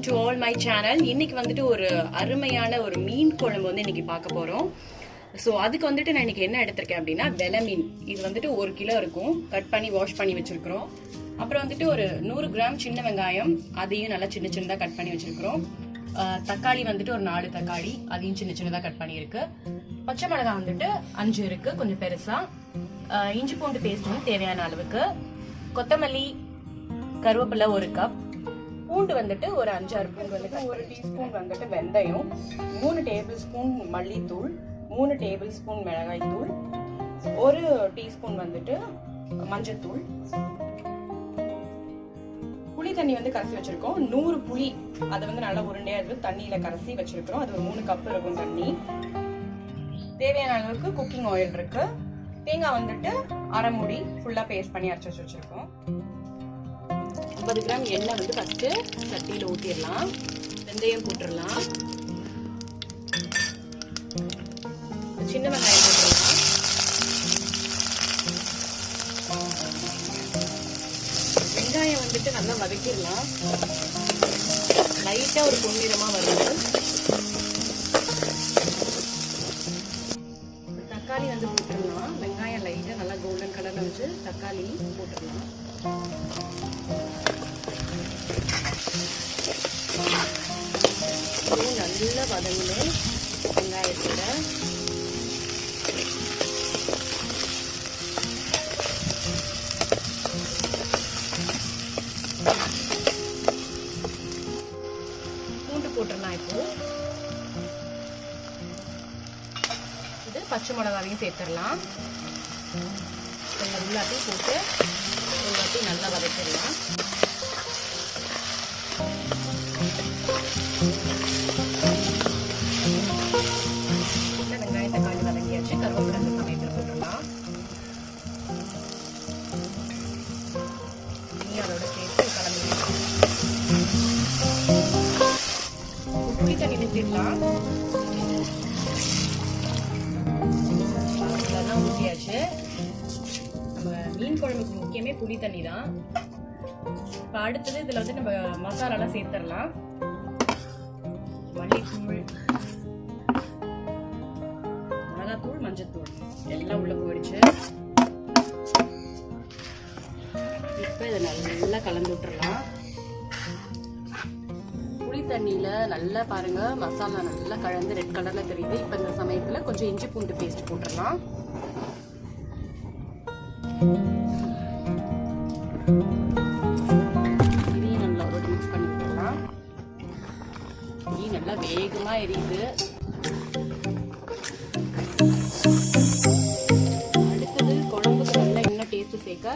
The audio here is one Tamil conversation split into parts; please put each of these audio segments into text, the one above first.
To all my channel. இன்னைக்கு வந்துட்டு ஒரு அருமையான ஒரு மீன் குழம்பு வந்து இன்னைக்கு பார்க்க போறோம். ஸோ அதுக்கு வந்துட்டு நான் இன்னைக்கு என்ன எடுத்திருக்கேன் அப்படின்னா வெலை மீன். இது வந்துட்டு 1 கிலோ இருக்கும், கட் பண்ணி வாஷ் பண்ணி வச்சிருக்கிறோம். அப்புறம் வந்துட்டு ஒரு 100 கிராம் சின்ன வெங்காயம், அதையும் நல்லா சின்ன சின்னதாக கட் பண்ணி வச்சிருக்கிறோம். தக்காளி வந்துட்டு ஒரு 4 தக்காளி, அதையும் சின்ன சின்னதாக கட் பண்ணி இருக்கு. பச்சை மிளகாய் வந்துட்டு 5 இருக்கு, கொஞ்சம் பெருசா. இஞ்சி பூண்டு பேஸ்ட் வந்து தேவையான அளவுக்கு, கொத்தமல்லி, கருவேப்பிலை 1 கப், பூண்டு வந்துட்டு ஒரு 5-6 பூண்டு வந்துட்டு, 1 டீஸ்பூன் வந்துட்டு வெந்தயம், 3 டேபிள் ஸ்பூன் மல்லித்தூள், 3 டேபிள் ஸ்பூன் மிளகாய் தூள், 1 டீஸ்பூன் வந்துட்டு மஞ்சத்தூள். புளி தண்ணி வந்து கரைச்சி வச்சிருக்கோம். 100 புளி, அதை வந்து நல்லா உருண்டையா எடுத்து தண்ணியில கரைச்சி வச்சிருக்கிறோம். அது ஒரு 3 கப் இருக்கும் தண்ணி. தேவையான அளவுக்கு குக்கிங் ஆயில் இருக்கு. தேங்காய் வந்துட்டு அரை மூடி ஃபுல்லா பேஸ்ட் பண்ணி அரைச்சி வச்சிருக்கோம். 50 கிராம் எண்ணெய் வந்து ஃபர்ஸ்ட் சட்டியில ஊற்றிடலாம். வெந்தயம் போட்டுடலாம், சின்ன வெங்காயம் போட்டுடலாம், வெங்காயம் வந்துட்டு நல்லா வதக்கிடலாம். லைட்டா ஒரு பொன்னிறமா வருது. தக்காளி வந்து போட்டுடலாம். வெங்காயம் லைட்டா நல்லா கோல்டன் கலர்ல வச்சு தக்காளி போட்டுடலாம். நல்லா வதங்கல வெங்காயத்தோட. பூண்டு போட்டுடலாம். இப்போ இது பச்சை மிளகாவையும் சேர்த்துடலாம். எல்லாத்தையும் போட்டு ஒரு வாட்டி நல்லா வதக்கிடலாம். வெங்காயம் தக்காளி வதங்கியாச்சு. கருவேப்பிலை அந்த சமயத்தில் போட்டுடலாம். அதோட சேர்த்து கலந்து புளி தண்ணி ஊற்றிடலாம். இதெல்லாம் ஊற்றியாச்சு. நம்ம மீன் குழம்புக்கு முக்கியமே புளி தண்ணி தான். இப்போ அடுத்தது இதில் வந்து நம்ம மசாலாலாம் சேர்த்துடலாம். மல்லித்தூள், மிளகாத்தூள், மஞ்சத்தூள் எல்லாம் உள்ள போயிடுச்சு. இப்போ இதை நல்லா கலந்து விட்டுறலாம். புளி தண்ணியில நல்லா பாருங்க மசாலா நல்லா கலந்து ரெட் கலர்ல தெரியுது. இப்போ இந்த சமயத்துல கொஞ்சம் இஞ்சி பூண்டு பேஸ்ட் போட்டுடலாம். இதையும் நல்லா ஒரு மிக்ஸ் பண்ணி விட்டுறலாம். நல்லா வேகமா எரியுது. அடுத்தது குழம்புக்கு நல்லா இன்னும் டேஸ்ட் சேர்க்க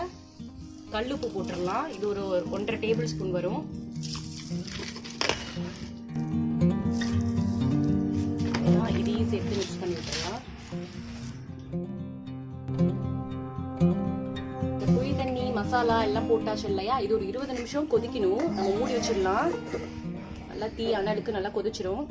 கல்லுப்பு போட்டுடலாம். இது ஒரு 1.5 டேபிள் ஸ்பூன் வரும். இதையும் சேர்த்து மிக்ஸ் பண்ணி விட்டுறலாம். புளி தண்ணி மசாலா எல்லாம் போட்டாச்சு இல்லையா, இது ஒரு 20 நிமிஷம் கொதிக்கணும். நம்ம மூடி வச்சிடலாம். நல்லா தீ அனலுக்கு நல்லா கொதிச்சிரும்.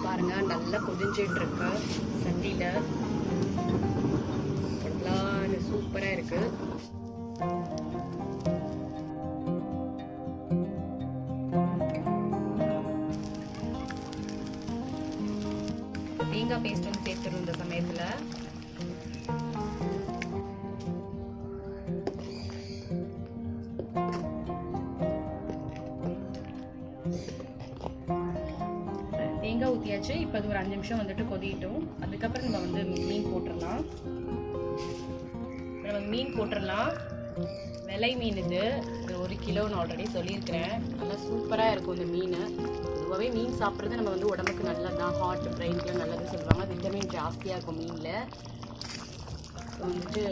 பாருங்க நல்லா கொதிஞ்சிட்டு இருக்கு சட்டியில. சூப்பரா இருக்கு. தேங்காய் பேஸ்ட் வந்து சேர்த்துரும் இந்த சமயத்துல. தேங்காய் ஊற்றியாச்சு. இப்போ அது ஒரு 5 நிமிஷம் வந்துட்டு கொதிட்டும். அதுக்கப்புறம் நம்ம வந்து மீன் போட்டுடலாம். மீன் போட்டுடலாம். வெலை மீன் இது 1 கிலோ நான் ஆல்ரெடி சொல்லியிருக்கிறேன். நல்லா சூப்பராக இருக்கும் இந்த மீன். பொதுவாகவே மீன் சாப்பிட்றது நம்ம வந்து உடம்புக்கு நல்லதான், ஹார்ட் பிரெயின்க்குலாம் நல்லதுன்னு சொல்லுவாங்க. விட்டமின் ஜாஸ்தியாக இருக்கும் மீனில். வந்துட்டு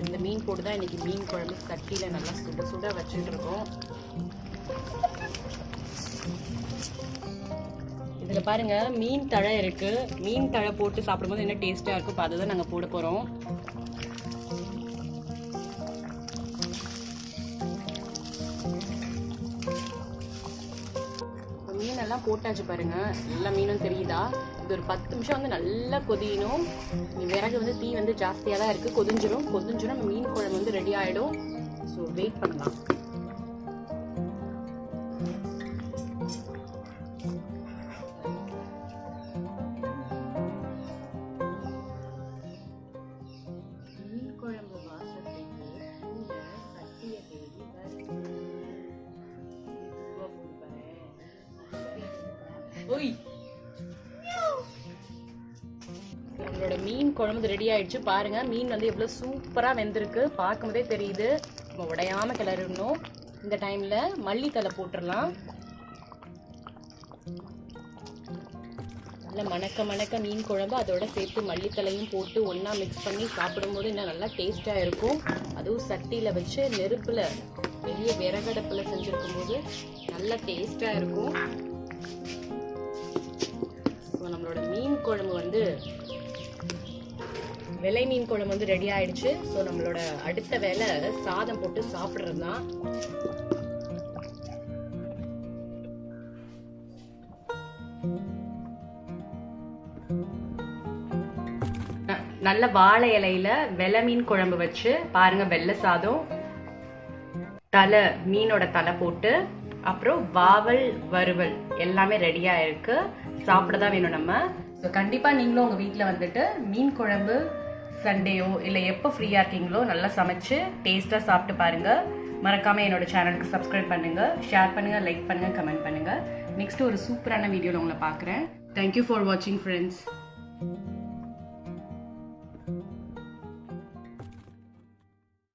இந்த மீன் போட்டு தான் இன்றைக்கி மீன் குழம்பு சட்டியில் நல்லா சுட சுட வச்சுட்டு இருக்கோம். இதுல பாருங்க மீன் தழை இருக்கு. மீன் தழை போட்டு சாப்பிடும்போது என்ன டேஸ்டா இருக்கும், அதுதான் நாங்க போட போறோம். மீன் எல்லாம் போட்டாச்சு பாருங்க, எல்லா மீனும் தெரியுதா. இது ஒரு 10 நிமிஷம் வந்து நல்லா கொதியணும். விறகு வந்து தீ வந்து ஜாஸ்தியா தான் இருக்கு. கொதிஞ்சிரும் மீன் குழம்பு வந்து ரெடி ஆயிடும். ஸோ வெயிட் பண்ணலாம். நம்மளோட மீன் குழம்பு ரெடி ஆயிடுச்சு. பாருங்க மீன் வந்து எவ்வளவு சூப்பரா வெந்திருக்கு, பார்க்கும்போதே தெரியுது. நம்ம உடையாம கிளறணும். இந்த டைம்ல மல்லித்தலை போட்டுடலாம். நல்லா மணக்க மீன் குழம்பு அதோட சேர்த்து மல்லித்தலையும் போட்டு ஒன்னா மிக்ஸ் பண்ணி சாப்பிடும்போது இன்னும் நல்லா டேஸ்டா இருக்கும். அதுவும் சட்டியில வச்சு நெருப்புல பெரிய விறகடுப்புல செஞ்சிருக்கும் போது நல்லா டேஸ்டா இருக்கும். நம்மளோட மீன் குழம்பு வந்து வெள்ளை மீன் குழம்பு வந்து ரெடி ஆயிடுச்சு. ஸோ நம்மளோட அடுத்த வேலை சாதம் போட்டு சாப்பிடுறது தான். நல்ல வாழை இலையில வெள்ளை மீன் குழம்பு வச்சு பாருங்க, வெள்ளை சாதம், தலை மீனோட தலை போட்டு, அப்புறம் வாவல் வறுவல் எல்லாமே ரெடியா இருக்கு. சாப்பிடதான் வேணும் நம்ம. ஸோ கண்டிப்பா நீங்களும் உங்க வீட்டில் வந்துட்டு மீன் குழம்பு சண்டேயோ இல்லை எப்போ ஃப்ரீயா இருக்கீங்களோ நல்லா சமைச்சு டேஸ்டா சாப்பிட்டு பாருங்க. மறக்காம என்னோட சேனலுக்கு சப்ஸ்கிரைப் பண்ணுங்க, ஷேர் பண்ணுங்க, லைக் பண்ணுங்க, கமெண்ட் பண்ணுங்க. நெக்ஸ்ட் ஒரு சூப்பரான வீடியோல உங்களை பார்க்குறேன். தேங்க்யூ ஃபார் வாட்சிங் ஃப்ரெண்ட்ஸ்.